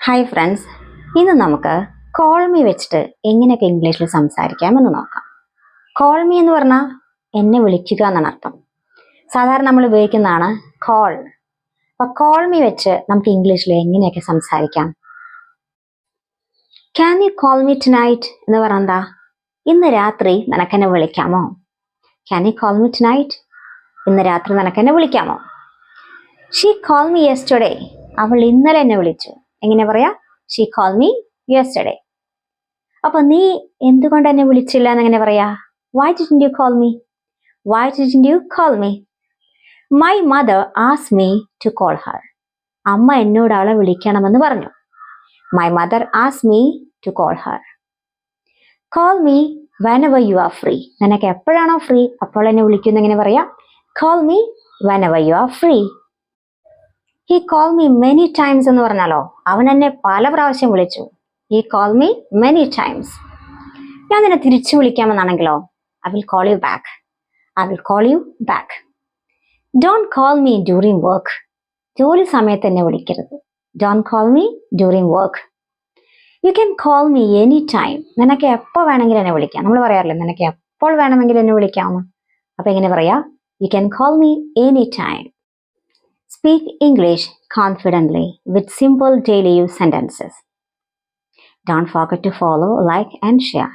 Hi friends, ഇന്ന് നമുക്ക് call me വെച്ചിട്ട് എങ്ങനെയൊക്കെ ഇംഗ്ലീഷിൽ സംസാരിക്കാമെന്ന് നോക്കാം. കോൾ മീ എന്ന് പറഞ്ഞാൽ എന്നെ വിളിക്കുക എന്നാണ് അർത്ഥം. സാധാരണ നമ്മൾ ഉപയോഗിക്കുന്നതാണ് കോൾ. അപ്പൊ കോൾ മീ വെച്ച് നമുക്ക് ഇംഗ്ലീഷിൽ എങ്ങനെയൊക്കെ സംസാരിക്കാം? Can you call me tonight എന്ന് പറഞ്ഞാ ഇന്ന് രാത്രി നിനക്കെന്നെ വിളിക്കാമോ? Can you call me tonight? ഇന്ന് രാത്രി നിനക്കെന്നെ വിളിക്കാമോ? She call me yesterday. അവൾ ഇന്നലെ എന്നെ വിളിച്ചു. എങ്ങനെ പറയാ? She call me yesterday. അപ്പൊ നീ എന്തുകൊണ്ട് എന്നെ വിളിച്ചില്ല എന്നെങ്ങനെ പറയാ? Why didn't you call me? Why didn't you call me? My mother asked me to call her. അമ്മ എന്നോട് അവളെ വിളിക്കണമെന്ന് പറഞ്ഞു. My mother asked me to call her. Call me whenever you are free. നിനക്ക് എപ്പോഴാണോ ഫ്രീ അപ്പോൾ എന്നെ വിളിക്കുന്ന എങ്ങനെ പറയാ? Call me whenever you are free. He called me many times എന്ന് പറഞ്ഞാലോ, അവൻ എന്നെ പല പ്രാവശ്യം വിളിച്ചു. He called me many times. ഞാൻ നിന്നെ തിരിച്ചു വിളിക്കാമെന്നാണെങ്കിലോ, I will call you back. I will call you back. Don't call me during work. ജോലി സമയത്ത് എന്നെ വിളിക്കരുത്. Don't call me during work. You can call me anytime. നിനക്ക് എപ്പോൾ വേണമെങ്കിലും എന്നെ വിളിക്കാം. നമ്മൾ പറയാറില്ലേ, നിനക്ക് എപ്പോൾ വേണമെങ്കിലും എന്നെ വിളിക്കാമെന്ന്. അപ്പൊ എങ്ങനെ പറയാ? You can call me anytime. Speak English confidently with simple daily use sentences. Don't forget to follow, like, and share.